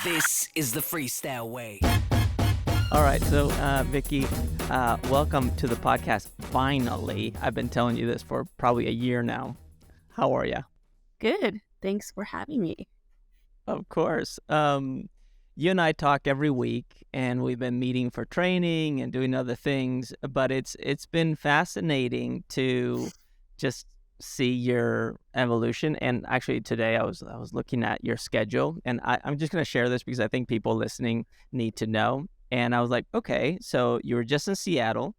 This is the freestyle way. All right, so Vicki, welcome to the podcast. Finally, I've been telling you this for probably a year now. How are you? Good. Thanks for having me. Of course. You and I talk every week, and we've been meeting for training and doing other things. But it's been fascinating to just see your evolution. And actually, today I was looking at your schedule, and I'm just going to share this because I think people listening need to know. And I was like, okay, so you were just in Seattle,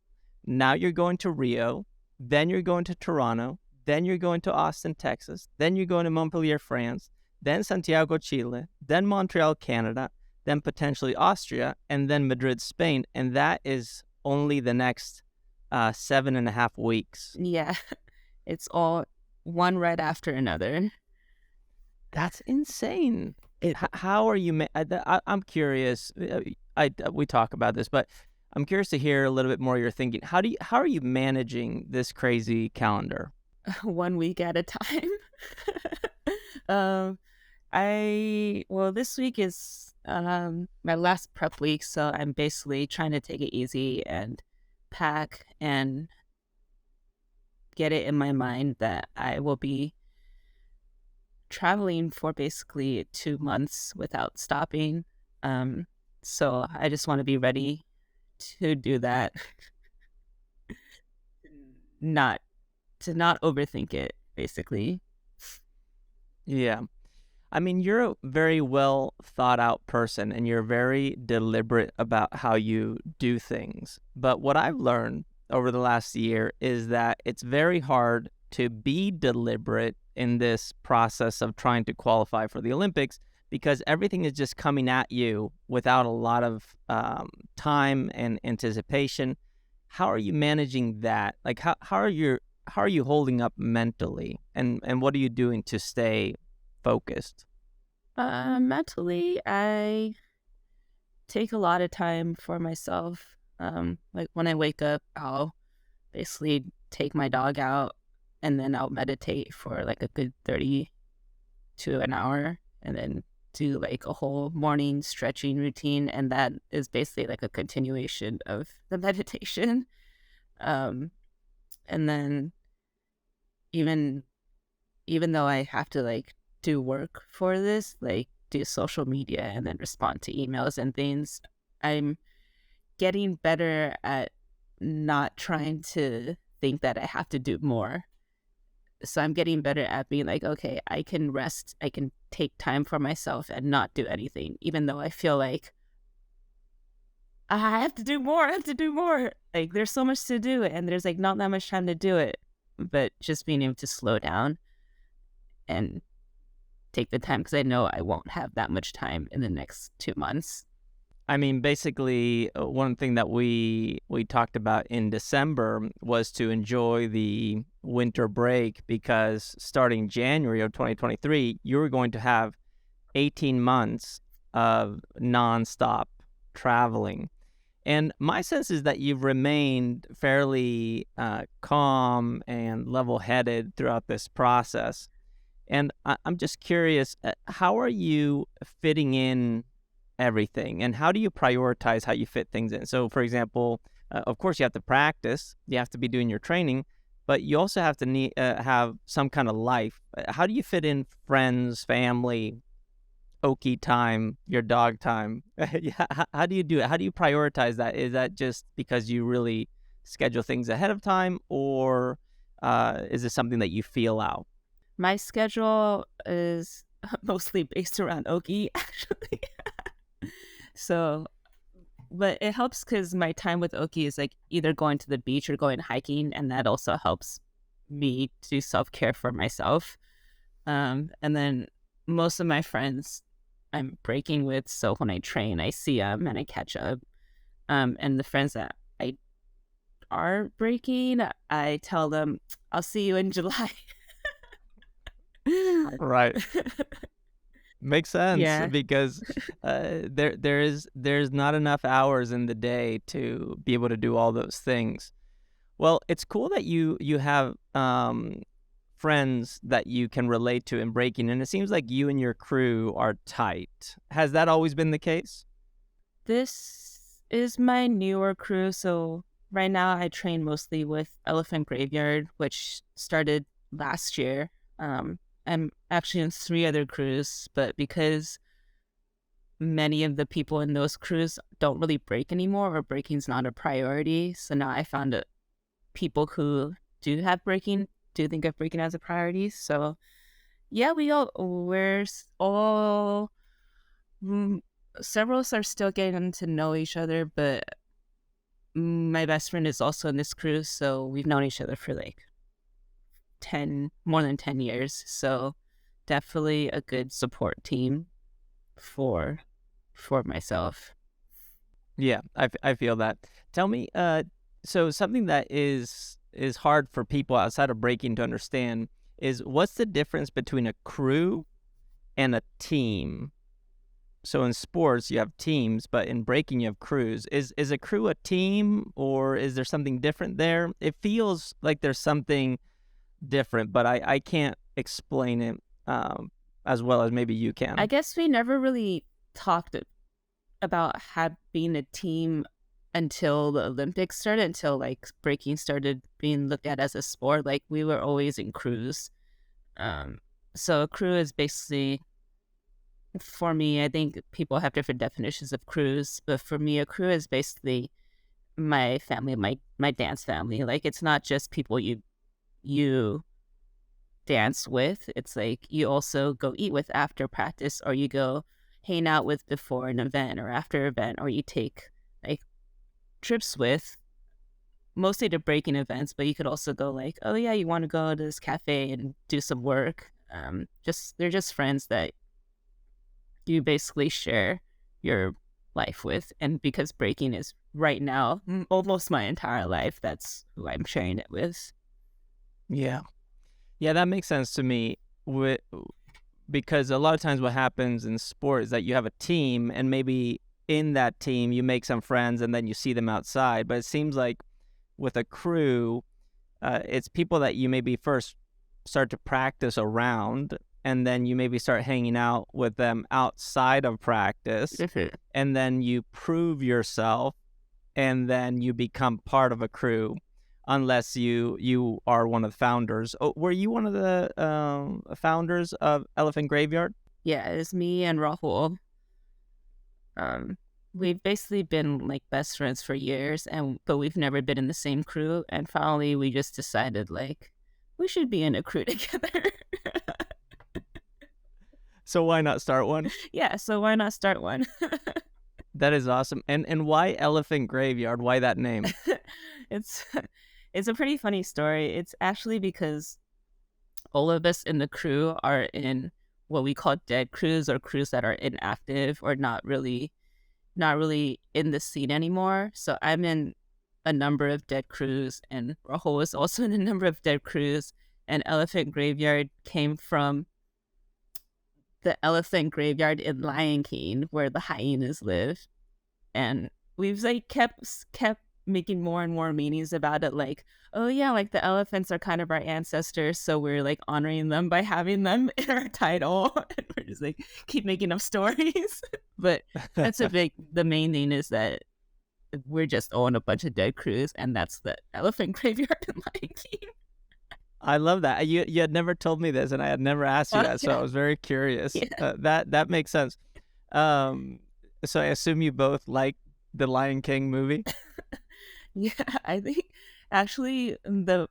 now you're going to Rio, then you're going to Toronto, then you're going to Austin, Texas, then you're going to Montpellier, France, then Santiago, Chile, then Montreal, Canada, then potentially Austria, and then Madrid, Spain. And that is only the next 7.5 weeks. Yeah, it's all one right after another. That's insane. How are you? I'm curious. We talk about this, but I'm curious to hear a little bit more of your thinking. How are you managing this crazy calendar? 1 week at a time. This week is my last prep week, so I'm basically trying to take it easy and pack and get it in my mind that I will be traveling for basically 2 months without stopping. So I just want to be ready to do that. not overthink it, basically. Yeah. I mean, you're a very well thought out person, and you're very deliberate about how you do things. But what I've learned over the last year is that it's very hard to be deliberate in this process of trying to qualify for the Olympics, because everything is just coming at you without a lot of time and anticipation. How are you managing that? Like, how are you holding up mentally, and what are you doing to stay focused? Mentally, I take a lot of time for myself. Like when I wake up, I'll basically take my dog out, and then I'll meditate for like a good 30 to an hour, and then do like a whole morning stretching routine, and that is basically like a continuation of the meditation. And then even though I have to like do work for this, like do social media and then respond to emails and things, I'm getting better at not trying to think that I have to do more. So I'm getting better at being like, okay, I can rest, I can take time for myself and not do anything, even though I feel like I have to do more, Like there's so much to do and there's like not that much time to do it. But just being able to slow down and take the time, because I know I won't have that much time in the next 2 months. I mean, basically, one thing that we talked about in December was to enjoy the winter break, because starting January of 2023, you were going to have 18 months of nonstop traveling. And my sense is that you've remained fairly calm and level-headed throughout this process. And I'm just curious, how are you fitting in everything, and how do you prioritize how you fit things in? So, for example, of course, you have to practice, you have to be doing your training, but you also have to have some kind of life. How do you fit in friends, family, Okie time, your dog time? How do you do it? How do you prioritize that? Is that just because you really schedule things ahead of time, or is it something that you feel out? My schedule is mostly based around Okie, actually. So, but it helps because my time with Okie is like either going to the beach or going hiking, and that also helps me do self-care for myself. And then most of my friends I'm breaking with, so when I train, I see them and I catch up. And the friends that I are breaking, I tell them, I'll see you in July. Right. Makes sense. Yeah. Because there's not enough hours in the day to be able to do all those things. Well, it's cool that you have friends that you can relate to in breaking, and it seems like you and your crew are tight. Has that always been the case? This is my newer crew, so right now I train mostly with Elephant Graveyard, which started last year. I'm actually in 3 other crews, but because many of the people in those crews don't really break anymore, or breaking's not a priority, so now I found people who do have breaking do think of breaking as a priority. So yeah, mm, several of us are still getting to know each other, but my best friend is also in this crew, so we've known each other for like more than 10 years. So definitely a good support team for myself. Yeah, I feel that. Tell me, so something that is hard for people outside of breaking to understand is, what's the difference between a crew and a team? So in sports you have teams, but in breaking you have crews. Is a crew a team, or is there something different there? It feels like there's something different, but I can't explain it as well as maybe you can. I guess we never really talked about being a team until the Olympics started, until like breaking started being looked at as a sport. Like, we were always in crews. So a crew is basically, for me, I think people have different definitions of crews, but for me, a crew is basically my family, my dance family. Like, it's not just people you dance with. It's like you also go eat with after practice, or you go hang out with before an event or after an event, or you take like trips with, mostly to breaking events, but you could also go like, oh yeah, you want to go to this cafe and do some work. They're just friends that you basically share your life with. And because breaking is right now almost my entire life, that's who I'm sharing it with. Yeah, that makes sense to me. Because a lot of times what happens in sport is that you have a team, and maybe in that team you make some friends and then you see them outside. But it seems like with a crew, it's people that you maybe first start to practice around, and then you maybe start hanging out with them outside of practice, and then you prove yourself, and then you become part of a crew, unless you are one of the founders. Oh, were you one of the founders of Elephant Graveyard? Yeah, it's me and Rahul. We've basically been like best friends for years, but we've never been in the same crew. And finally, we just decided like we should be in a crew together. So why not start one? Yeah, so why not start one? That is awesome. And why Elephant Graveyard? Why that name? It's a pretty funny story. It's actually because all of us in the crew are in what we call dead crews, or crews that are inactive or not really in the scene anymore. So I'm in a number of dead crews, and Rahul is also in a number of dead crews. And Elephant Graveyard came from the elephant graveyard in Lion King, where the hyenas live. And we've like kept making more and more meanings about it, like, oh yeah, like the elephants are kind of our ancestors, so we're like honoring them by having them in our title. And we're just like keep making up stories. But that's the main thing is that we're just on a bunch of dead crews, and that's the elephant graveyard in Lion King. I love that. You had never told me this, and I had never asked you that, so I was very curious. Yeah. That makes sense. So I assume you both like the Lion King movie? Yeah, I think actually the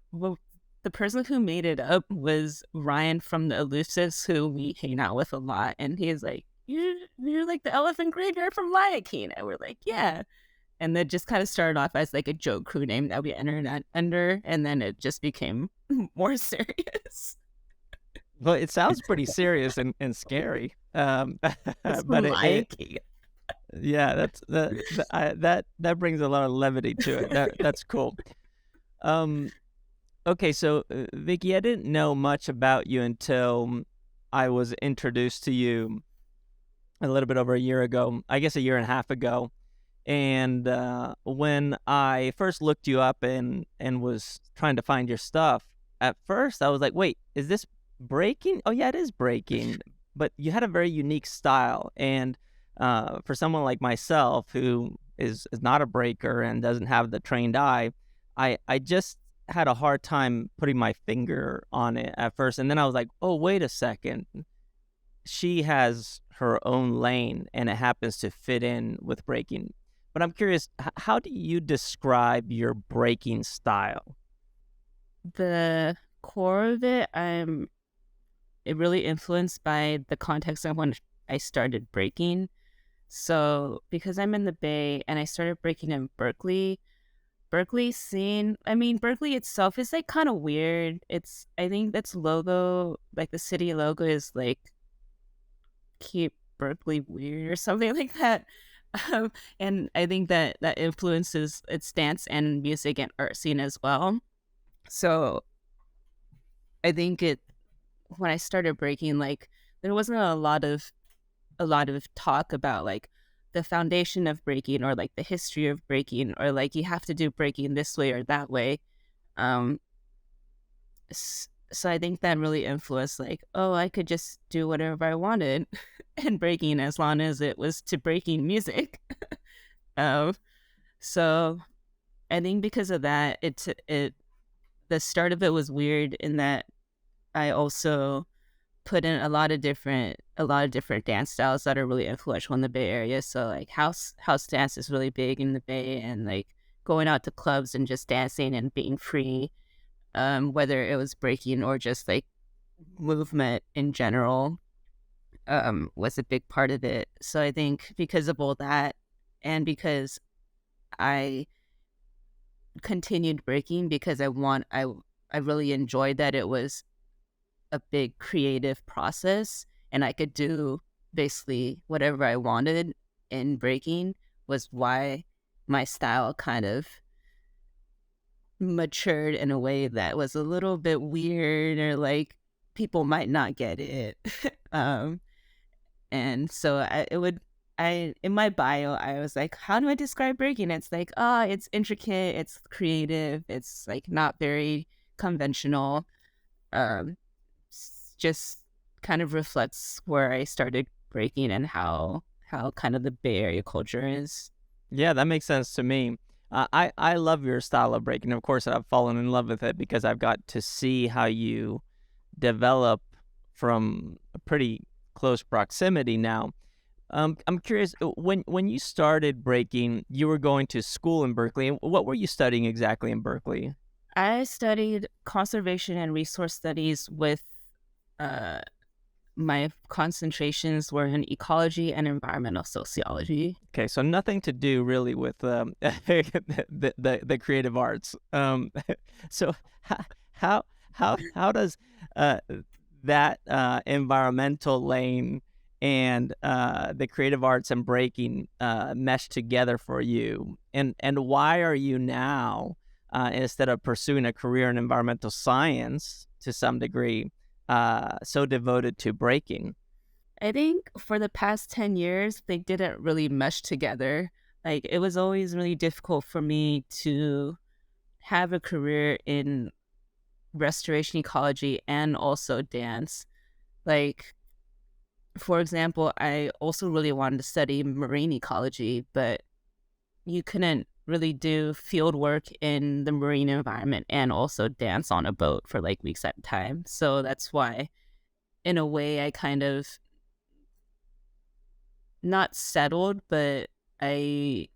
person who made it up was Ryan from the Elusives, who we hang out with a lot, and he's like, you're like the elephant graveyard from Lion King, and we're like, yeah. And that just kind of started off as like a joke crew name that we entered under, and then it just became more serious. Well, it sounds pretty serious and scary. But Lion King. Yeah, that brings a lot of levity to it. That's cool. Okay, so Vicki, I didn't know much about you until I was introduced to you a little bit over a year ago. I guess a year and a half ago. And when I first looked you up and was trying to find your stuff, at first I was like, wait, is this breaking? Oh yeah, it is breaking. But you had a very unique style, and for someone like myself who is not a breaker and doesn't have the trained eye, I just had a hard time putting my finger on it at first, and then I was like, oh wait a second, she has her own lane, and it happens to fit in with breaking. But I'm curious, how do you describe your breaking style? The core of it, it really influenced by the context of when I started breaking. So because I'm in the Bay and I started breaking in Berkeley, Berkeley scene, I mean, Berkeley itself is like kind of weird. I think that's logo, like the city logo is like keep Berkeley weird or something like that. And I think that influences its dance and music and art scene as well. So I think when I started breaking, like there wasn't a lot of talk about like the foundation of breaking or like the history of breaking or like you have to do breaking this way or that way. Um, so I think that really influenced like, oh, I could just do whatever I wanted in breaking as long as it was to breaking music. um, so I think because of that, the start of it was weird in that I also put in a lot of different dance styles that are really influential in the Bay Area. So like house dance is really big in the Bay, and like going out to clubs and just dancing and being free, whether it was breaking or just like movement in general, was a big part of it. So I think because of all that, and because I continued breaking because I really enjoyed that it was a big creative process and I could do basically whatever I wanted in breaking, was why my style kind of matured in a way that was a little bit weird or like people might not get it. um and so I in my bio I was like, how do I describe breaking? It's like, it's intricate, it's creative, it's like not very conventional. um just kind of reflects where I started breaking and how kind of the Bay Area culture is. Yeah, that makes sense to me. I love your style of breaking. Of course, I've fallen in love with it because I've got to see how you develop from a pretty close proximity now. I'm curious, when you started breaking, you were going to school in Berkeley. And what were you studying exactly in Berkeley? I studied conservation and resource studies with uh, my concentrations were in ecology and environmental sociology. Okay, so nothing to do really with the creative arts. So how how does uh, that environmental lane and the creative arts and breaking mesh together for you? And why are you now, instead of pursuing a career in environmental science to some degree, so devoted to breaking? I think for the past 10 years, they didn't really mesh together. Like, it was always really difficult for me to have a career in restoration ecology and also dance. Like, for example, I also really wanted to study marine ecology, but you couldn't really do field work in the marine environment and also dance on a boat for like weeks at a time. So that's why, in a way, I kind of not settled, but I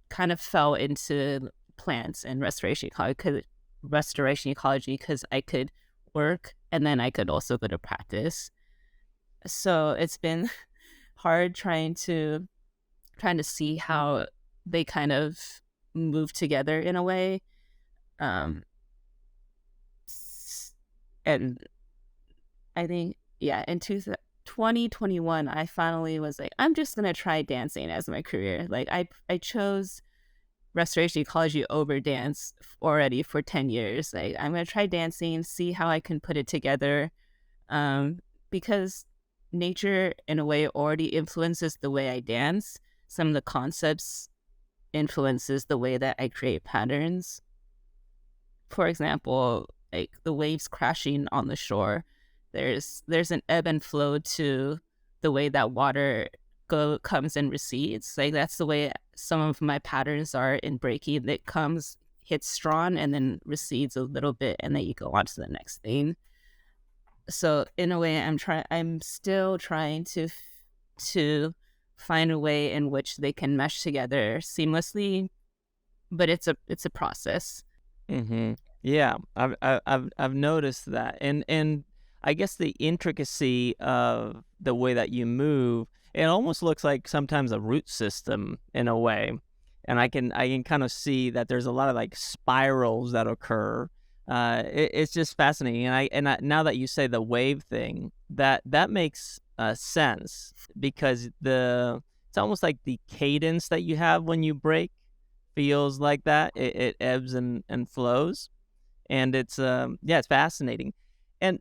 kind of fell into plants and restoration ecology because I could work and then I could also go to practice. So it's been hard trying to see how they kind of move together in a way. Um, and I think, yeah, in 2021, I finally was like, I'm just going to try dancing as my career. Like, I chose restoration ecology over dance already for 10 years. Like, I'm going to try dancing, see how I can put it together. Because nature, in a way, already influences the way I dance. Some of the concepts influences the way that I create patterns. for example, like the waves crashing on the shore, there's an ebb and flow to the way that water comes and recedes. Like that's the way some of my patterns are in breaking. It comes, hits strong, and then recedes a little bit, and then you go on to the next thing. So in a way, I'm still trying to find a way in which they can mesh together seamlessly, but it's a process. Mm-hmm. Yeah, I've noticed that, and I guess the intricacy of the way that you move, it almost looks like sometimes a root system in a way, and I can kind of see that there's a lot of like spirals that occur. It's just fascinating, and now that you say the wave thing, that makes sense because it's almost like the cadence that you have when you break feels like that. It ebbs and flows, and it's fascinating. And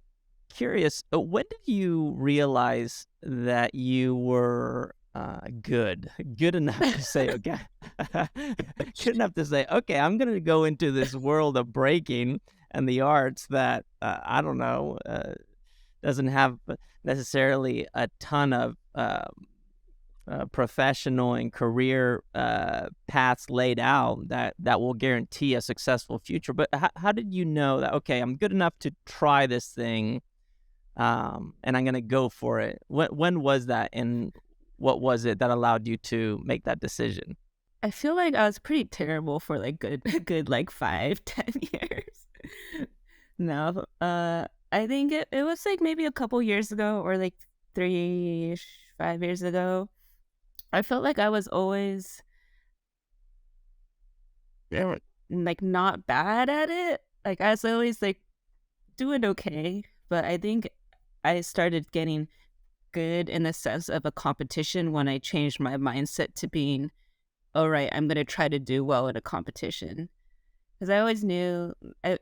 curious, when did you realize that you were good enough to say, okay, good enough to say, okay, I'm gonna go into this world of breaking and the arts that I don't know, doesn't have necessarily a ton of professional and career paths laid out that will guarantee a successful future. But how did you know that, okay, I'm good enough to try this thing, and I'm going to go for it? When was that, and what was it that allowed you to make that decision? I feel like I was pretty terrible for like good like 5-10 years. No, I think it was like maybe a couple years ago, or like 5 years ago. I felt like I was always like not bad at it. Like I was always like doing okay, but I think I started getting good in the sense of a competition when I changed my mindset to being, all right, I'm going to try to do well in a competition. Because I always knew,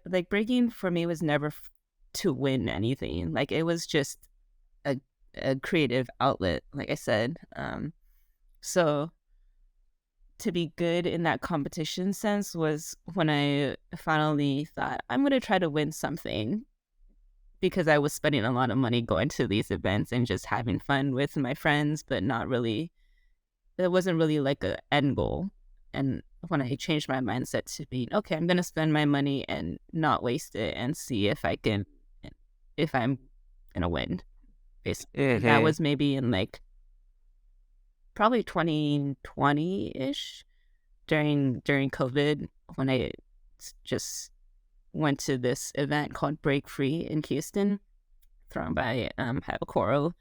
like breaking for me was never to win anything. Like it was just a creative outlet, like I said. So to be good in that competition sense was when I finally thought, I'm going to try to win something, because I was spending a lot of money going to these events and just having fun with my friends, but not really, it wasn't really like an end goal. And when I changed my mindset to being, okay, I'm going to spend my money and not waste it and see if I'm going to win, basically. That was maybe in like probably 2020-ish during COVID, when I just went to this event called Break Free in Houston, thrown by Habakoro,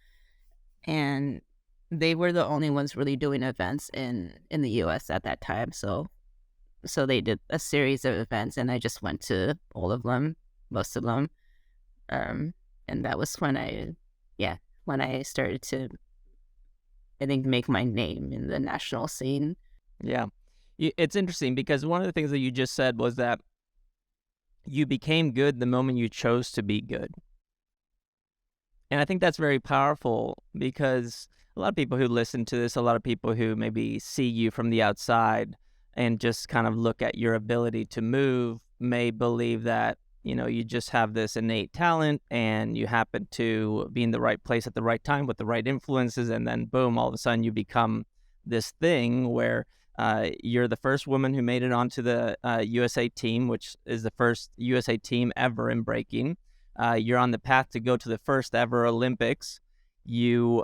and they were the only ones really doing events in the U.S. at that time. So they did a series of events, and I just went to all of them, most of them, and that was when I started to, I think, make my name in the national scene. Yeah, it's interesting because one of the things that you just said was that you became good the moment you chose to be good. And I think that's very powerful because a lot of people who listen to this, a lot of people who maybe see you from the outside and just kind of look at your ability to move may believe that, you just have this innate talent and you happen to be in the right place at the right time with the right influences, and then boom, all of a sudden you become this thing where you're the first woman who made it onto the USA team, which is the first USA team ever in breaking. You're on the path to go to the first ever Olympics. You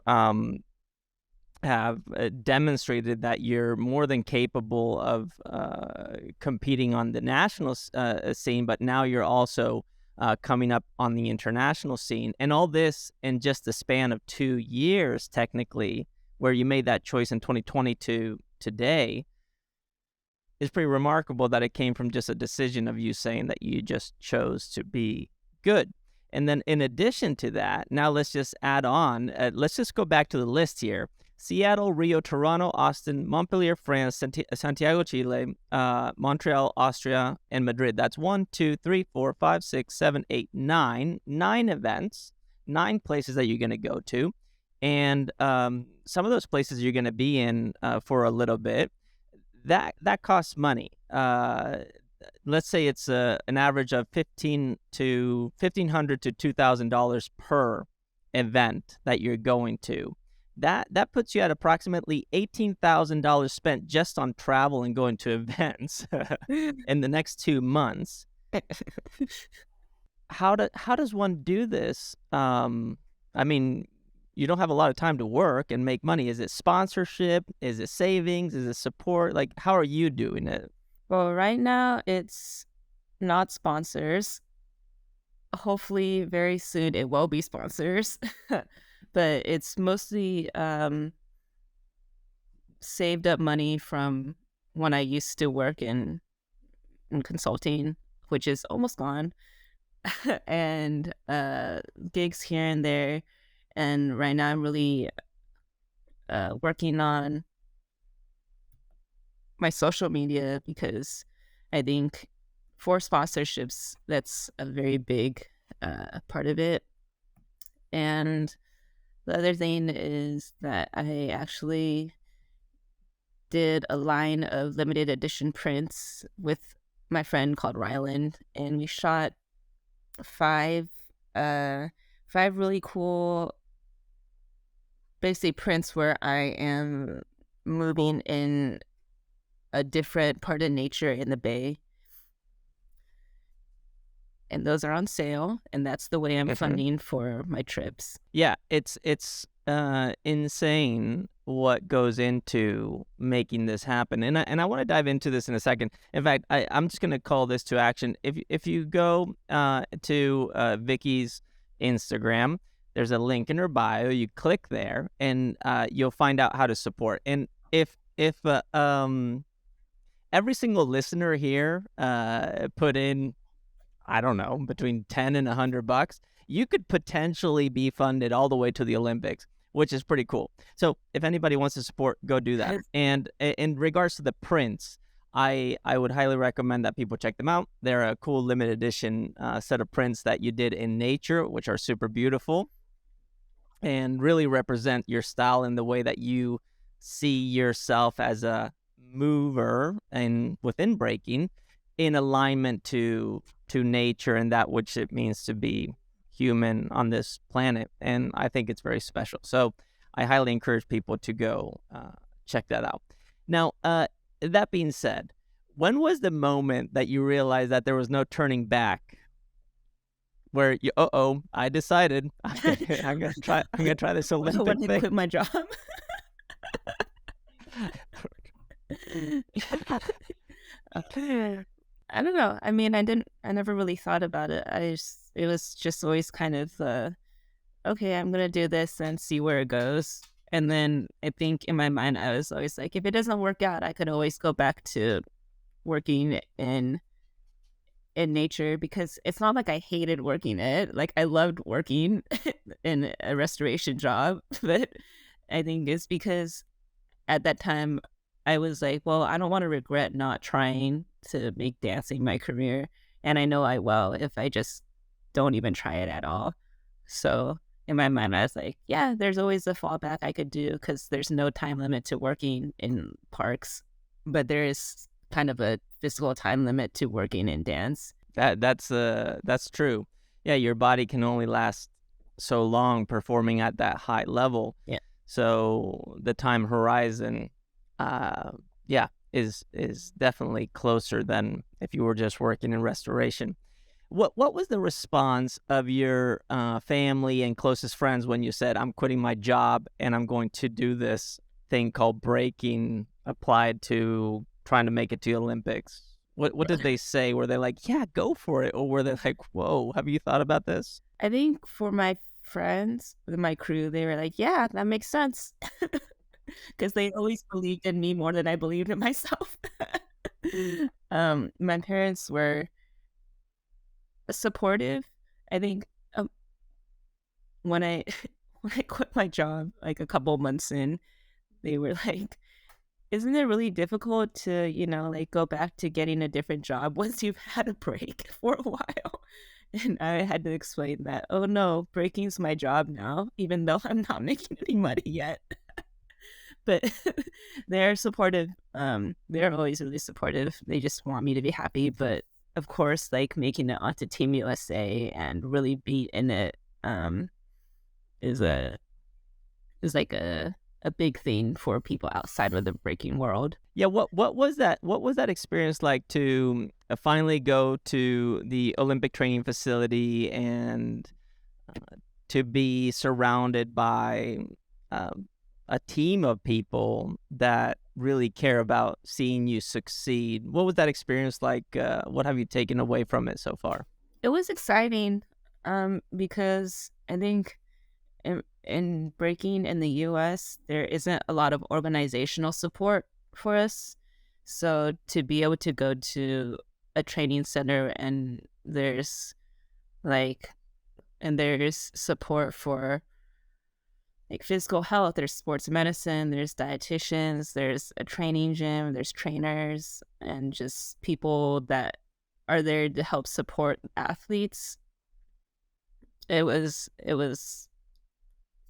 have demonstrated that you're more than capable of competing on the national scene, but now you're also coming up on the international scene. And all this in just the span of 2 years, technically, where you made that choice in 2020 to today, is pretty remarkable that it came from just a decision of you saying that you just chose to be good. And then in addition to that, now let's just add on, let's just go back to the list here. Seattle, Rio, Toronto, Austin, Montpellier, France, Santiago, Chile, Montreal, Austria, and Madrid. That's 1, 2, 3, 4, 5, 6, 7, 8, 9. 9 events, 9 places that you're going to go to. And some of those places you're going to be in for a little bit. That costs money. let's say it's an average of $1,500 to $2,000 per event that you're going to. That puts you at approximately $18,000 spent just on travel and going to events in the next 2 months. How does one do this? I mean, you don't have a lot of time to work and make money. Is it sponsorship? Is it savings? Is it support? Like, how are you doing it? Well, right now it's not sponsors. Hopefully, very soon it will be sponsors. But it's mostly saved up money from when I used to work in consulting, which is almost gone, and gigs here and there. And right now I'm really working on my social media because I think for sponsorships, that's a very big part of it. And the other thing is that I actually did a line of limited edition prints with my friend called Ryland, and we shot five really cool, basically prints where I am moving in a different part of nature in the Bay. And those are on sale, and that's the way I'm funding for my trips. Yeah, it's insane what goes into making this happen, and I want to dive into this in a second. In fact, I'm just going to call this to action. If you go to Vicki's Instagram, there's a link in her bio. You click there, and you'll find out how to support. And if every single listener here put in, I don't know, between $10 and $100, you could potentially be funded all the way to the Olympics, which is pretty cool. So if anybody wants to support, go do that. And in regards to the prints, I would highly recommend that people check them out. They're a cool limited edition set of prints that you did in nature, which are super beautiful and really represent your style and the way that you see yourself as a mover and within breaking in alignment to nature and that which it means to be human on this planet. And I think it's very special. So I highly encourage people to go check that out. Now, that being said, when was the moment that you realized that there was no turning back? Where you, I decided I'm gonna try this Olympic When I thing. quit my job. I don't know. I mean, I never really thought about it. It was just always kind of, okay, I'm going to do this and see where it goes. And then I think in my mind, I was always like, if it doesn't work out, I could always go back to working in nature, because it's not like I hated working it. Like, I loved working in a restoration job, but I think it's because at that time I was like, well, I don't want to regret not trying to make dancing my career. And I know I will if I just don't even try it at all. So in my mind, I was like, yeah, there's always a fallback I could do because there's no time limit to working in parks, but there is kind of a physical time limit to working in dance. That's true. Yeah, your body can only last so long performing at that high level. Yeah. So the time horizon, is definitely closer than if you were just working in restoration. What was the response of your family and closest friends when you said, I'm quitting my job and I'm going to do this thing called breaking applied to trying to make it to the Olympics? What did they say? Were they like, yeah, go for it? Or were they like, whoa, have you thought about this? I think for my friends, my crew, they were like, yeah, that makes sense. Because they always believed in me more than I believed in myself. My parents were supportive. I think when I quit my job, like a couple months in, they were like, isn't it really difficult to, like go back to getting a different job once you've had a break for a while? And I had to explain that, oh no, breaking's my job now, even though I'm not making any money yet. but they're supportive. They're always really supportive. They just want me to be happy. But of course, like making it onto Team USA and really be in it is a is like a big thing for people outside of the breaking world. Yeah, what was that? What was that experience like to finally go to the Olympic training facility and to be surrounded by um, a team of people that really care about seeing you succeed? What was that experience like? What have you taken away from it so far? It was exciting because I think in breaking in the US, there isn't a lot of organizational support for us. So to be able to go to a training center and like, there's support for like physical health, there's sports medicine, there's dietitians, there's a training gym, there's trainers, and just people that are there to help support athletes. It was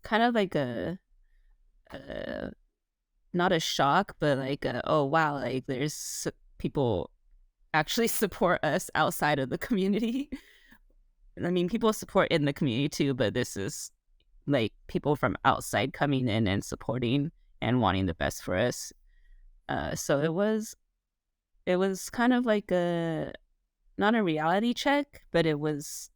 kind of like a not a shock, but like oh wow, like there's people actually support us outside of the community. I mean, people support in the community too, but this is like people from outside coming in and supporting and wanting the best for us. So it was kind of like a not a reality check, but it was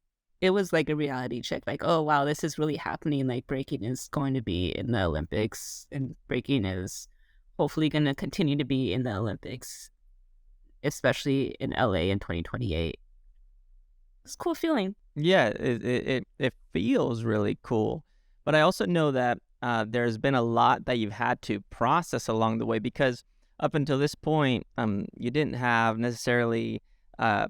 like a reality check. Like, oh wow, this is really happening. Like breaking is going to be in the Olympics, and breaking is hopefully going to continue to be in the Olympics, especially in LA in 2028. It's a cool feeling. Yeah, it feels really cool, but I also know that there's been a lot that you've had to process along the way because up until this point, you didn't have necessarily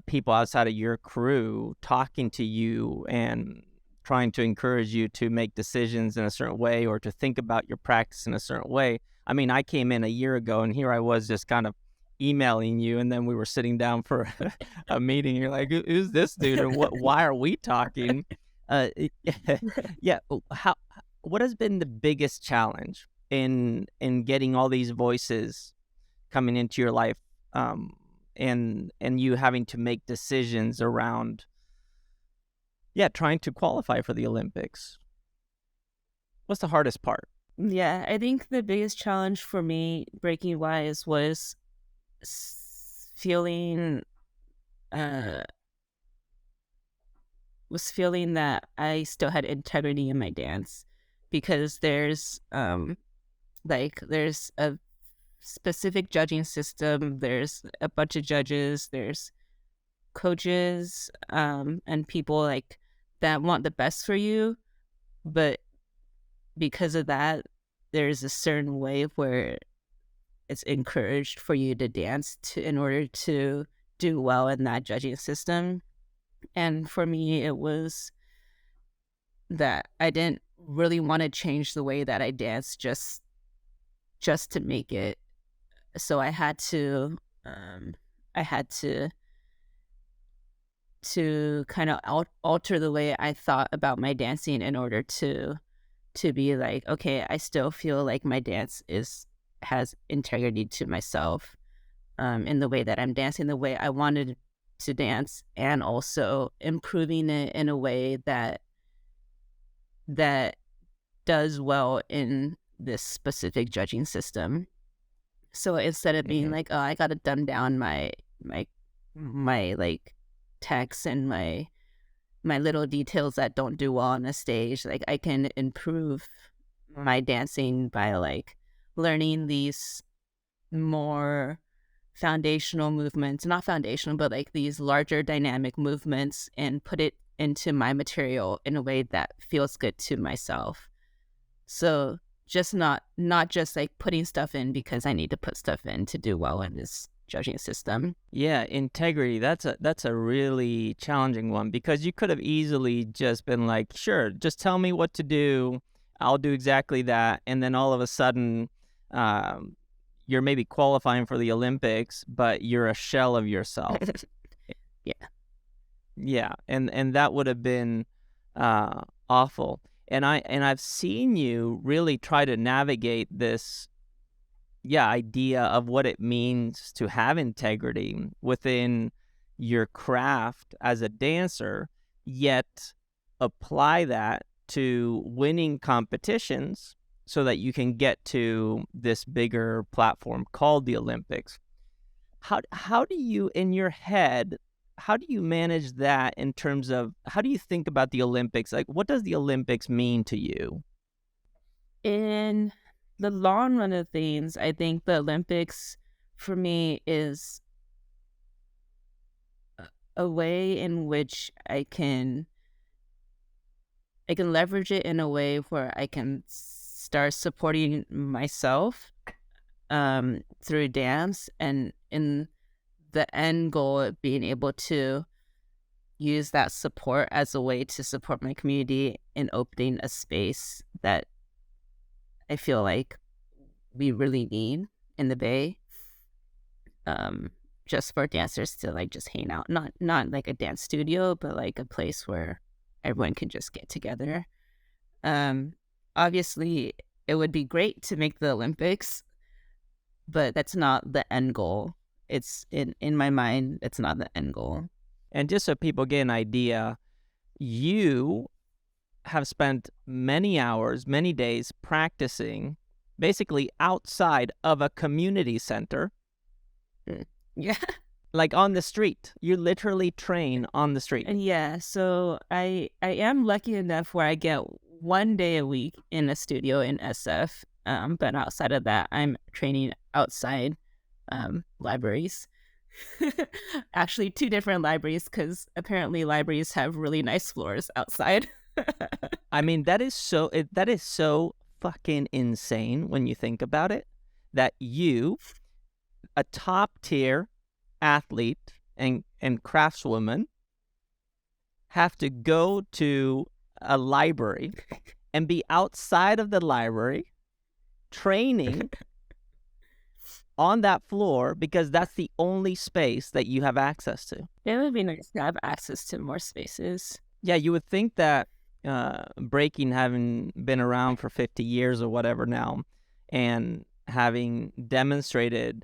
people outside of your crew talking to you and trying to encourage you to make decisions in a certain way or to think about your practice in a certain way. I mean, I came in a year ago and here I was just kind of emailing you, and then we were sitting down for a meeting. You're like, Who's this dude and why are we talking?" uh yeah. What has been the biggest challenge in getting all these voices coming into your life, and you having to make decisions around trying to qualify for the Olympics? What's the hardest part? Yeah, I think the biggest challenge for me breaking wise was feeling uh that I still had integrity in my dance, because there's a specific judging system, there's a bunch of judges, there's coaches and people like that want the best for you, but because of that there's a certain way where it's encouraged for you to dance to in order to do well in that judging system. And for me, it was that I didn't really want to change the way that I dance just to make it. So I had to kind of alter the way I thought about my dancing in order to be like, okay, I still feel like my dance has integrity to myself, in the way that I'm dancing, the way I wanted to dance, and also improving it in a way that does well in this specific judging system. So instead of being like, oh, I gotta dumb down my like text and my little details that don't do well on a stage, like I can improve my dancing by like learning these more foundational movements, not foundational, but like these larger dynamic movements, and put it into my material in a way that feels good to myself. So just not just like putting stuff in because I need to put stuff in to do well in this judging system. Yeah, integrity. That's a really challenging one, because you could have easily just been like, sure, just tell me what to do. I'll do exactly that. And then all of a sudden, you're maybe qualifying for the Olympics, but you're a shell of yourself. Yeah. Yeah, and that would have been awful. And I've seen you really try to navigate this idea of what it means to have integrity within your craft as a dancer, yet apply that to winning competitions so that you can get to this bigger platform called the Olympics. How do you, in your head, how do you manage that in terms of, how do you think about the Olympics? Like, what does the Olympics mean to you? In the long run of things, I think the Olympics for me is a way in which I can leverage it in a way where I can start supporting myself through dance, and in the end goal of being able to use that support as a way to support my community in opening a space that I feel like we really need in the Bay, just for dancers to like just hang out, not like a dance studio, but like a place where everyone can just get together. Obviously, it would be great to make the Olympics, but that's not the end goal. It's in my mind, it's not the end goal. And just so people get an idea, you have spent many hours, many days practicing basically outside of a community center. Yeah. Like on the street. You literally train on the street. Yeah, so I am lucky enough where I get 1 day a week in a studio in SF, but outside of that, I'm training outside libraries. Actually, 2 different libraries, because apparently libraries have really nice floors outside. I mean, that is so fucking insane when you think about it, that you, a top tier athlete and craftswoman, have to go to a library and be outside of the library training on that floor because that's the only space that you have access to. It would be nice to have access to more spaces. Yeah, you would think that breaking, having been around for 50 years or whatever now, and having demonstrated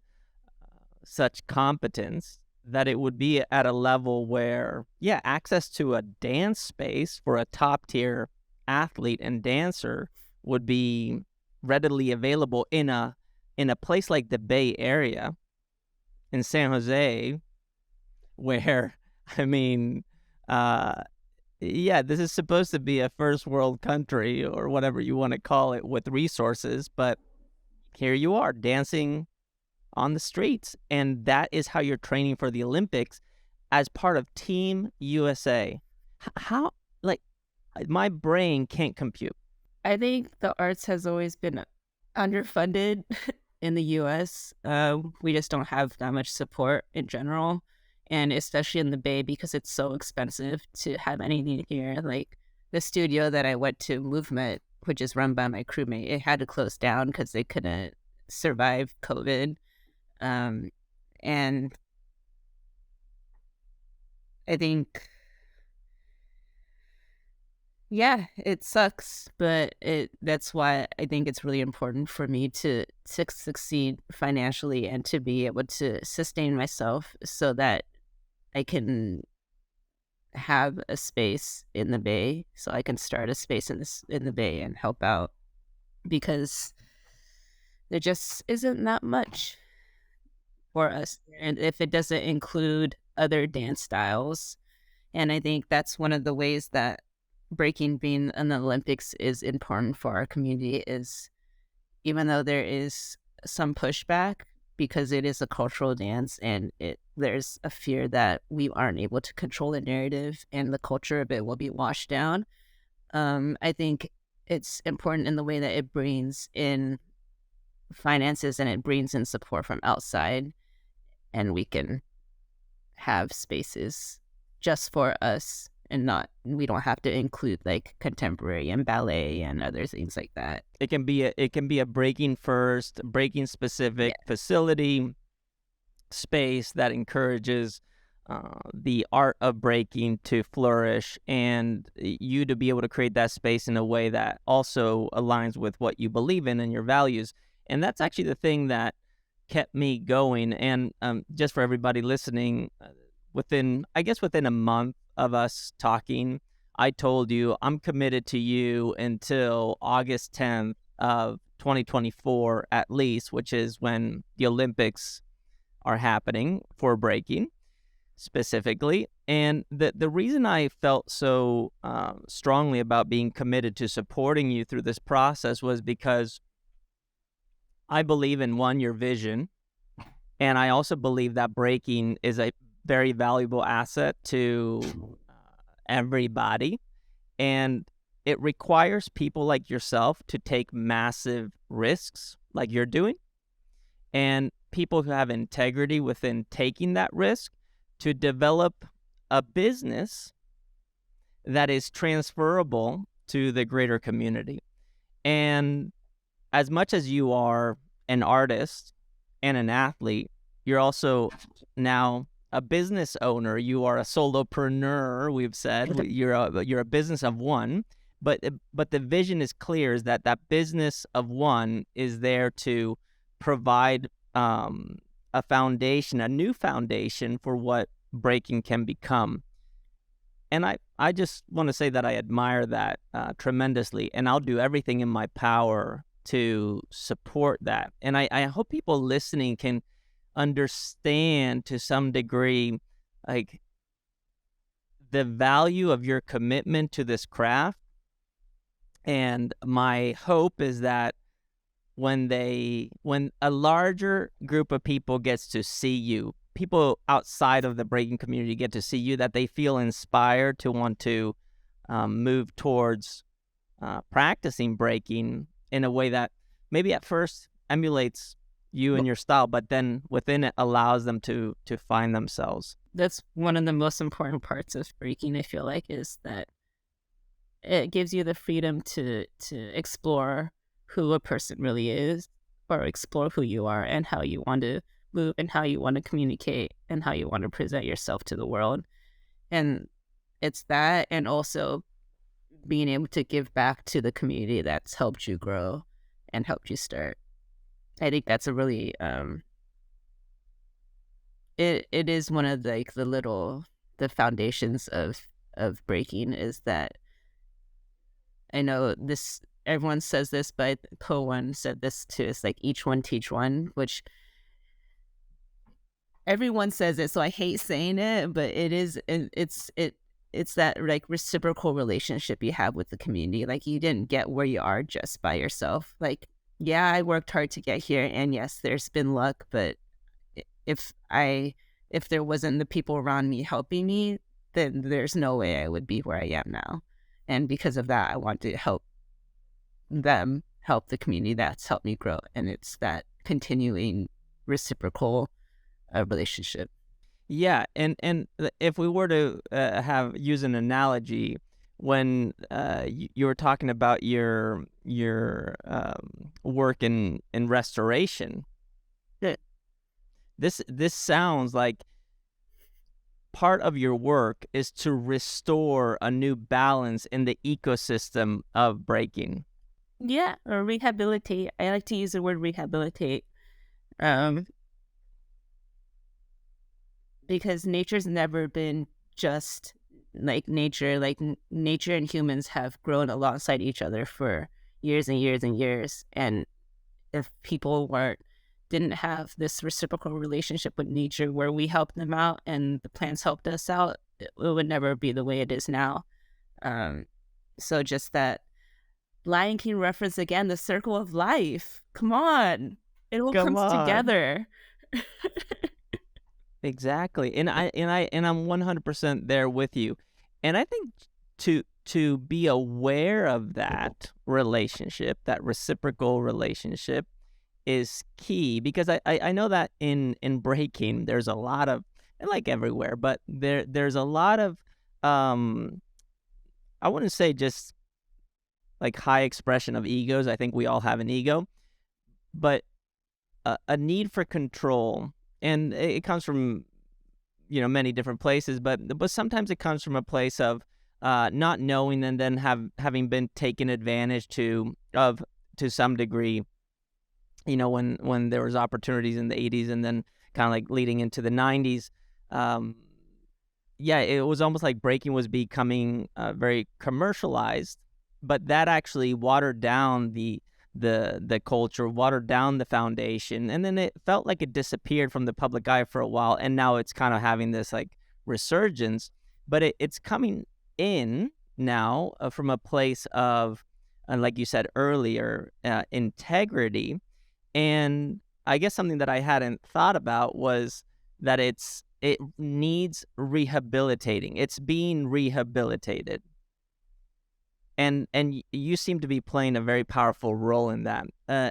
such competence, that it would be at a level where, yeah, access to a dance space for a top-tier athlete and dancer would be readily available in a place like the Bay Area, in San Jose, where, I mean, yeah, this is supposed to be a first world country or whatever you want to call it with resources, but here you are dancing on the streets, and that is how you're training for the Olympics as part of Team USA. How, like, my brain can't compute. I think the arts has always been underfunded in the US. We just don't have that much support in general, and especially in the Bay, because it's so expensive to have anything here. Like the studio that I went to, Movement, which is run by my crewmate, it had to close down because they couldn't survive COVID. And I think, yeah, it sucks, but that's why I think it's really important for me to succeed financially and to be able to sustain myself so that I can have a space in the Bay, so I can start a space in the Bay and help out, because there just isn't that much for us, and if it doesn't include other dance styles. And I think that's one of the ways that breaking being in the Olympics is important for our community, is even though there is some pushback because it is a cultural dance, and there's a fear that we aren't able to control the narrative and the culture of it will be washed down. I think it's important in the way that it brings in finances and it brings in support from outside, and we can have spaces just for us, and we don't have to include like contemporary and ballet and other things like that. It can be a breaking first, breaking specific facility space that encourages the art of breaking to flourish, and you to be able to create that space in a way that also aligns with what you believe in and your values. And that's actually the thing that kept me going. And just for everybody listening, within a month of us talking, I told you I'm committed to you until August 10th of 2024 at least, which is when the Olympics are happening for breaking specifically. And the reason I felt so strongly about being committed to supporting you through this process was because I believe in, one, your vision, and I also believe that breaking is a very valuable asset to everybody. And it requires people like yourself to take massive risks like you're doing, and people who have integrity within taking that risk to develop a business that is transferable to the greater community. And as much as you are an artist and an athlete, you're also now a business owner. You are a solopreneur, we've said. You're a business of one, but the vision is clear, is that business of one is there to provide a foundation, a new foundation for what breaking can become. And I just want to say that I admire that tremendously, and I'll do everything in my power to support that. And I hope people listening can understand to some degree, like, the value of your commitment to this craft. And my hope is that when a larger group of people gets to see you, people outside of the breaking community get to see you, that they feel inspired to want to move towards practicing breaking in a way that maybe at first emulates you and your style, but then within it allows them to find themselves. That's one of the most important parts of breaking, I feel like, is that it gives you the freedom to explore who a person really is, or explore who you are and how you want to move and how you want to communicate and how you want to present yourself to the world. And it's that, and also being able to give back to the community that's helped you grow and helped you start. I think that's a really it is one of the foundations of breaking, is that, I know this, everyone says this, but Cohen said this too. It's like each one teach one, which everyone says it, so I hate saying it, but it's that like reciprocal relationship you have with the community. Like, you didn't get where you are just by yourself. Like, yeah, I worked hard to get here, and yes, there's been luck, but if there wasn't the people around me helping me, then there's no way I would be where I am now. And because of that, I want to help them help the community that's helped me grow. And it's that continuing reciprocal relationship. Yeah, and if we were to use an analogy, when you were talking about your work in restoration, Yeah. this sounds like part of your work is to restore a new balance in the ecosystem of breaking. Yeah, or rehabilitate. I like to use the word rehabilitate. Because nature's never been just like nature. Like, nature and humans have grown alongside each other for years and years and years. And if people didn't have this reciprocal relationship with nature, where we helped them out and the plants helped us out, it would never be the way it is now. So just that Lion King reference again, the circle of life. Come on, it all comes together. Exactly, and I'm 100% there with you, and I think to be aware of that relationship, that reciprocal relationship, is key, because I know that in breaking there's a lot of, and like everywhere, but there's a lot of I wouldn't say just like high expression of egos. I think we all have an ego, but a need for control, and it comes from many different places, but sometimes it comes from a place of not knowing, and then having been taken advantage of to some degree. when there was opportunities in the 80s and then kind of like leading into the 90s. Yeah, it was almost like breaking was becoming very commercialized, but that actually watered down the culture, watered down the foundation, and then it felt like it disappeared from the public eye for a while, and now it's kind of having this like resurgence, but it's coming in now from a place of, like you said earlier, integrity. And I guess something that I hadn't thought about was that it needs rehabilitating. It's being rehabilitated. And you seem to be playing a very powerful role in that.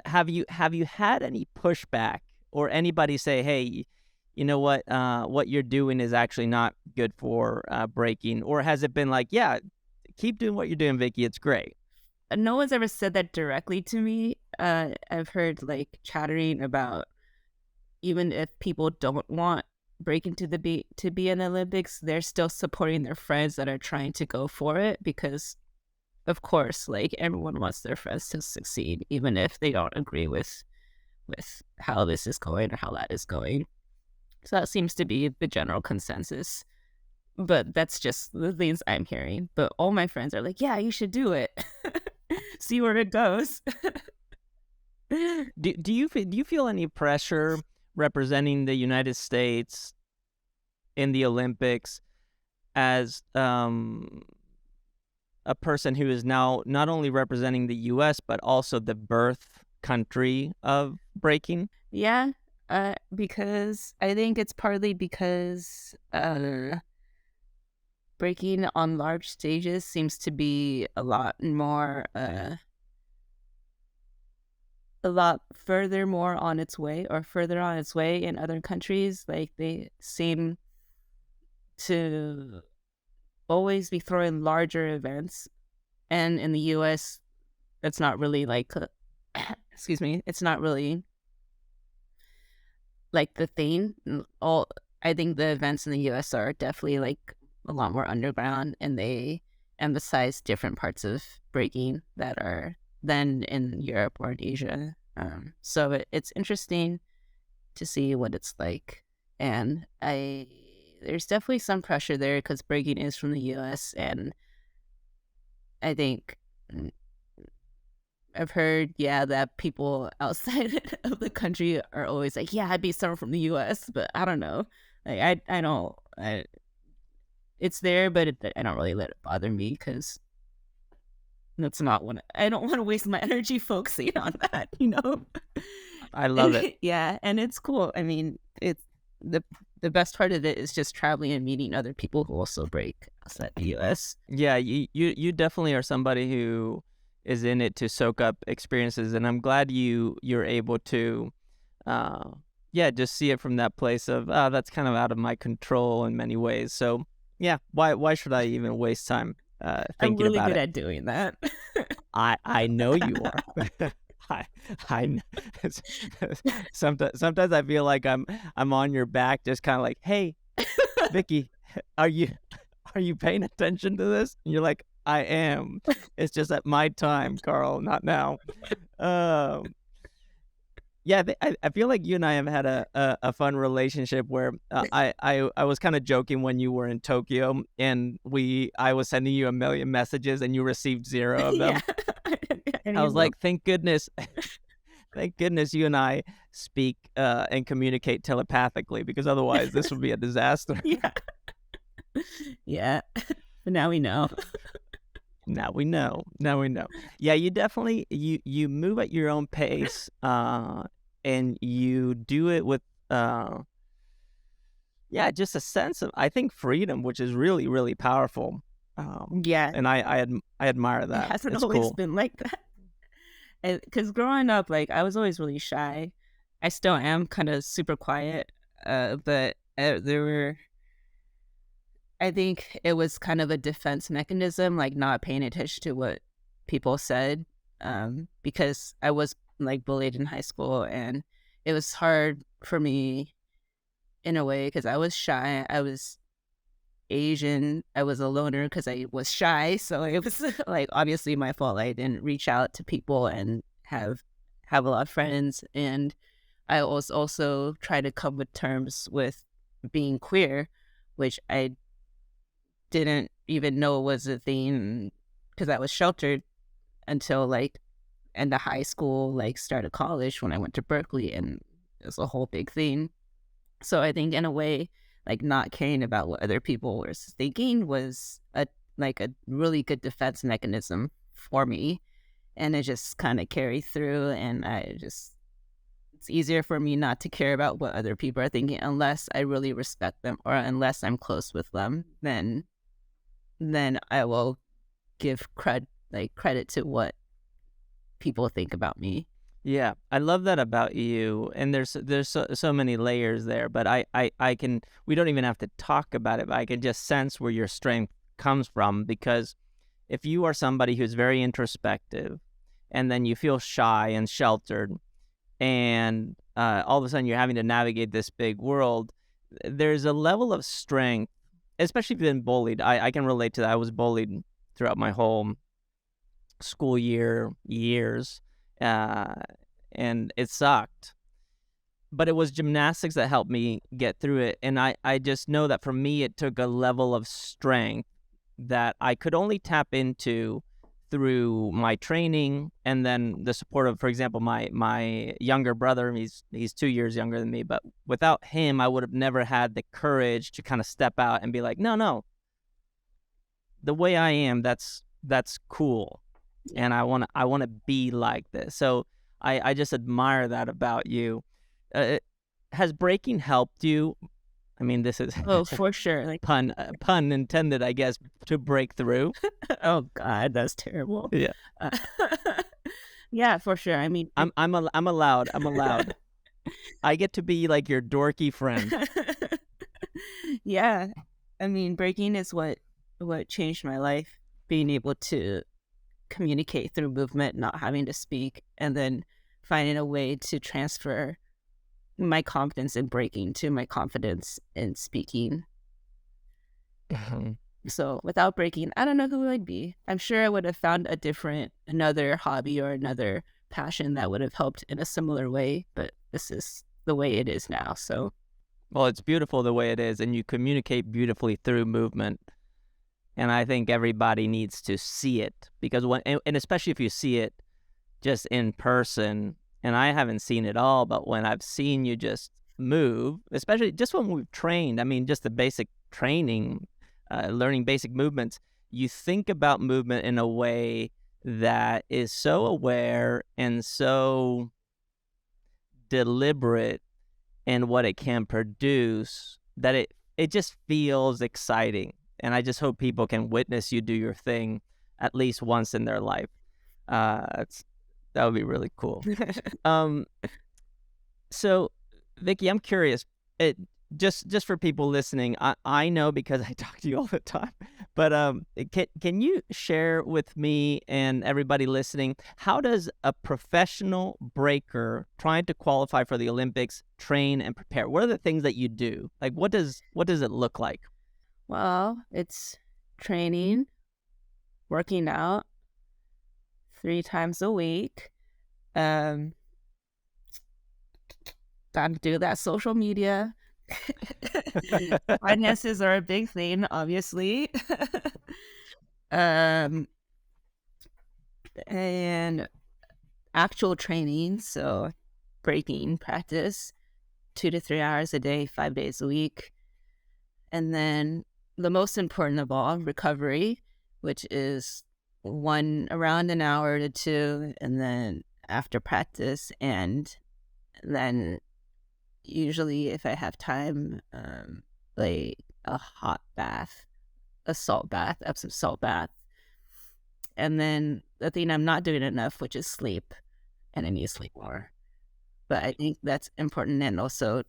Have you had any pushback or anybody say, "Hey, you know what you're doing is actually not good for breaking," or has it been like, "Yeah, keep doing what you're doing, Vicki. It's great"? No one's ever said that directly to me. I've heard like chattering about even if people don't want breaking to be in the Olympics, they're still supporting their friends that are trying to go for it because, of course, like everyone wants their friends to succeed, even if they don't agree with how this is going or how that is going. So that seems to be the general consensus. But that's just the things I'm hearing. But all my friends are like, "Yeah, you should do it. See where it goes." Do you feel any pressure representing the United States in the Olympics as a person who is now not only representing the U.S. but also the birth country of breaking? Yeah, because I think it's partly because breaking on large stages seems to be a lot further more on its way or further on its way in other countries. Like they seem to always be throwing larger events, and in the US it's not really like excuse me, it's not really like the thing. I think the events in the US are definitely like a lot more underground, and they emphasize different parts of breaking that are than in Europe or in Asia. So it's interesting to see what it's like. And there's definitely some pressure there because breaking is from the US, and I think I've heard, that people outside of the country are always like, "Yeah, I'd be someone from the US," but I don't know. Like, I don't, it's there, but I don't really let it bother me because that's not what I don't want to waste my energy focusing on that, you know? I love it. Yeah, and it's cool. I mean, it's the best part of it is just traveling and meeting other people who also break outside the US. Yeah, you definitely are somebody who is in it to soak up experiences, and I'm glad you're able to just see it from that place of that's kind of out of my control in many ways. So yeah, why should I even waste time I'm thinking really about good it? at doing that. I know you are. I sometimes I feel like I'm on your back, just kind of like, "Hey, Vicki, are you paying attention to this?" And you're like, "I am. It's just at my time, Carl, not now." Yeah, I feel like you and I have had a fun relationship where I was kind of joking when you were in Tokyo, and I was sending you a million messages and you received 0 of them. I was like, thank goodness you and I speak and communicate telepathically, because otherwise this would be a disaster. Yeah. Yeah. But now we know. Now we know. Yeah, you definitely you move at your own pace, and you do it with just a sense of, I think, freedom, which is really, really powerful. Yeah. And I admire that. It hasn't It's always cool. been like that. Because growing up, like, I was always really shy. I still am kind of super quiet. But I think it was kind of a defense mechanism, like not paying attention to what people said, because I was like bullied in high school, and it was hard for me in a way because I was shy. I was Asian. I was a loner because I was shy. So it was like obviously my fault. I didn't reach out to people and have have a lot of friends, and I was also try to come with terms with being queer, which I didn't even know was a thing because I was sheltered until like in the high school, like started college when I went to Berkeley, and it was a whole big thing. So I think in a way, like not caring about what other people were thinking was a really good defense mechanism for me. And it just kind of carried through, and it's easier for me not to care about what other people are thinking unless I really respect them or unless I'm close with them, then I will give credit to what people think about me. Yeah, I love that about you. And there's so many layers there, but I can, we don't even have to talk about it, but I can just sense where your strength comes from, because if you are somebody who's very introspective and then you feel shy and sheltered, and all of a sudden you're having to navigate this big world, there's a level of strength, especially if you've been bullied. I can relate to that. I was bullied throughout my whole school years, and it sucked. But it was gymnastics that helped me get through it. And I just know that for me, it took a level of strength that I could only tap into through my training, and then the support of, for example, my younger brother. He's 2 years younger than me, but without him, I would have never had the courage to kind of step out and be like, no, the way I am, that's cool, and I want to be like this. So I just admire that about you. Has breaking helped you? I mean, this is Oh, for sure. Like, pun intended, I guess, to break through. oh God, that's terrible. Yeah. Yeah, for sure. I mean, I'm allowed. I get to be like your dorky friend. yeah. I mean, breaking is what changed my life. Being able to communicate through movement, not having to speak, and then finding a way to transfer my confidence in breaking to my confidence in speaking. So without breaking, I don't know who I'd be. I'm sure I would have found another hobby or another passion that would have helped in a similar way, but this is the way it is now. So, well, it's beautiful the way it is, and you communicate beautifully through movement. And I think everybody needs to see it, because and especially if you see it just in person, and I haven't seen it all, but when I've seen you just move, especially just when we've trained, I mean, just the basic training, learning basic movements, you think about movement in a way that is so aware and so deliberate in what it can produce that it just feels exciting. And I just hope people can witness you do your thing at least once in their life. That would be really cool. So, Vicki, I'm curious. Just for people listening, I know because I talk to you all the time. But can you share with me and everybody listening, how does a professional breaker trying to qualify for the Olympics train and prepare? What are the things that you do? Like, what does it look like? well, it's training, working out 3 times a week. Gotta do that social media. Finances are a big thing, obviously. And actual training, so breaking practice 2 to 3 hours a day, 5 days a week. And then the most important of all, recovery, which is around an hour to 2, and then after practice, and then usually if I have time, like a hot bath, a salt bath, Epsom salt bath. And then the thing I'm not doing enough, which is sleep, and I need to sleep more. But I think that's important, and also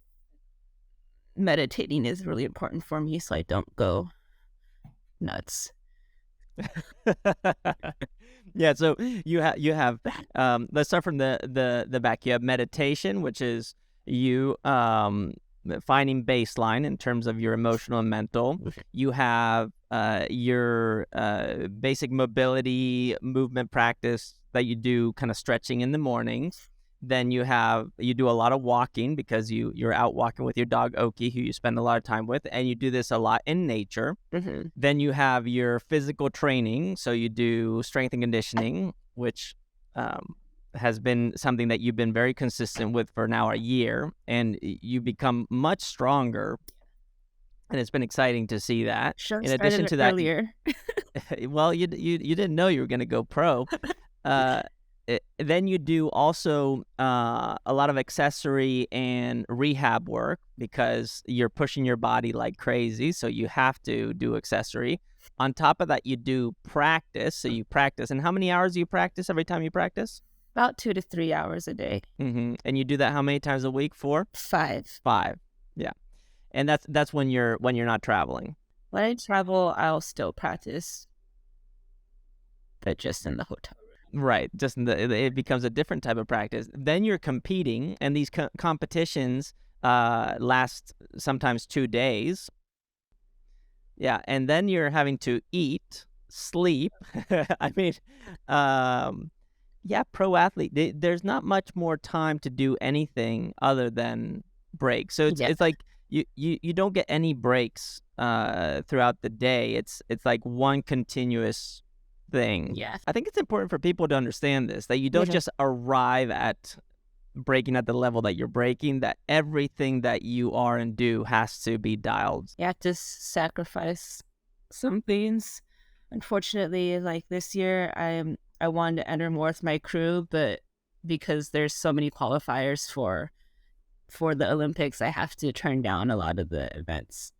meditating is really important for me so I don't go nuts. Yeah, so you have let's start from the back. You have meditation, which is you finding baseline in terms of your emotional and mental. You have your basic mobility movement practice that you do, kind of stretching in the mornings. Then you do a lot of walking because you're out walking with your dog Oki, who you spend a lot of time with, and you do this a lot in nature. Mm-hmm. Then you have your physical training, so you do strength and conditioning, which has been something that you've been very consistent with for now a year, and you become much stronger. And it's been exciting to see that. Should In have addition started to that, earlier. well, you didn't know you were going to go pro. Then you do also a lot of accessory and rehab work because you're pushing your body like crazy, so you have to do accessory. On top of that, you do practice. So you practice. And how many hours do you practice every time you practice? About 2 to 3 hours a day. Mm-hmm. And you do that how many times a week? 4? 5. 5. Yeah. And that's when you're not traveling. When I travel, I'll still practice, but just in the hotel room. Right. Just it becomes a different type of practice. Then you're competing, and these competitions last sometimes 2 days. Yeah, and then you're having to eat, sleep. I mean, yeah, pro athlete. There's not much more time to do anything other than break. So it's like you don't get any breaks throughout the day. It's like one continuous thing. Yeah. I think it's important for people to understand this, that you don't just arrive at breaking at the level that you're breaking, that everything that you are and do has to be dialed. You have to sacrifice some things. Unfortunately, like this year, I wanted to enter more with my crew, but because there's so many qualifiers for the Olympics, I have to turn down a lot of the events.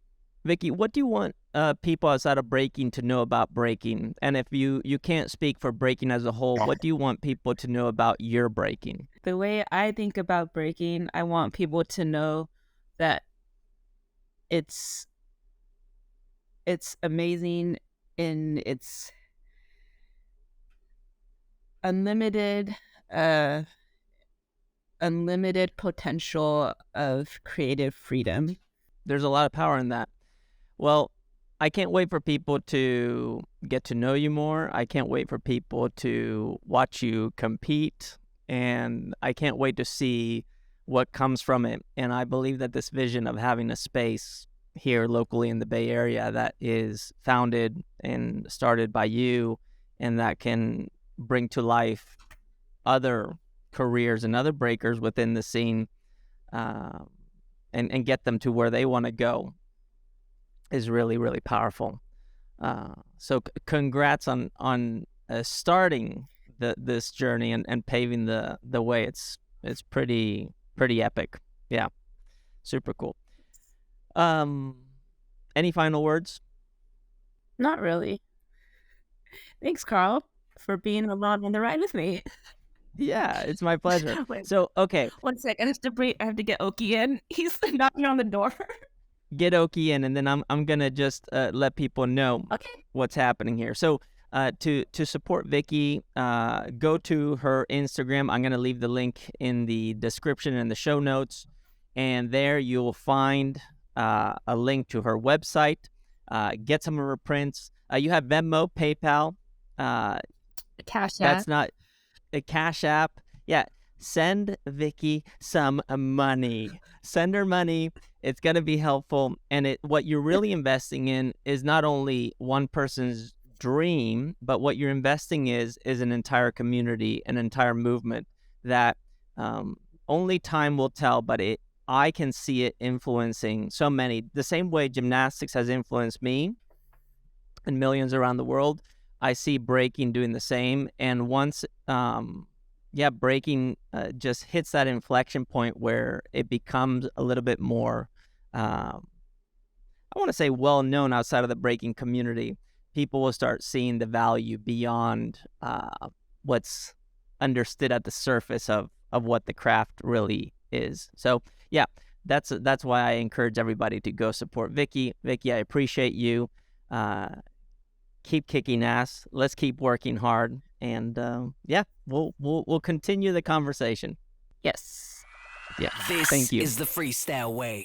Vicki, what do you want people outside of breaking to know about breaking? And if you can't speak for breaking as a whole, what do you want people to know about your breaking? The way I think about breaking, I want people to know that it's amazing in its unlimited potential of creative freedom. There's a lot of power in that. Well, I can't wait for people to get to know you more. I can't wait for people to watch you compete, and I can't wait to see what comes from it. And I believe that this vision of having a space here locally in the Bay Area that is founded and started by you, and that can bring to life other careers and other breakers within the scene, and get them to where they want to go, is really, really powerful. So congrats on starting this journey and paving the way. It's pretty epic. Yeah, super cool. Any final words? Not really. Thanks, Carl, for being along on the ride with me. Yeah, it's my pleasure. Wait. So, okay. 1 second, I have to get Oki in. He's knocking on the door. Get Oki in, and then I'm gonna just let people know what's happening here. So to support Vicki, go to her Instagram. I'm gonna leave the link in the description and the show notes, and there you'll find a link to her website. Get some of her prints. You have Venmo, PayPal, Cash App. That's not a Cash App. Yeah. Send Vicki some money. Send her money. It's going to be helpful. And what you're really investing in is not only one person's dream, but what you're investing is an entire community, an entire movement that only time will tell, but I can see it influencing so many. The same way gymnastics has influenced me and millions around the world, I see breaking doing the same. And once breaking just hits that inflection point where it becomes a little bit more, I want to say well-known outside of the breaking community, people will start seeing the value beyond what's understood at the surface of what the craft really is. So, yeah, that's why I encourage everybody to go support Vicki. Vicki, I appreciate you. Keep kicking ass. Let's keep working hard. And we'll continue the conversation. Yes. Yeah. This Thank you. is the freestyle way.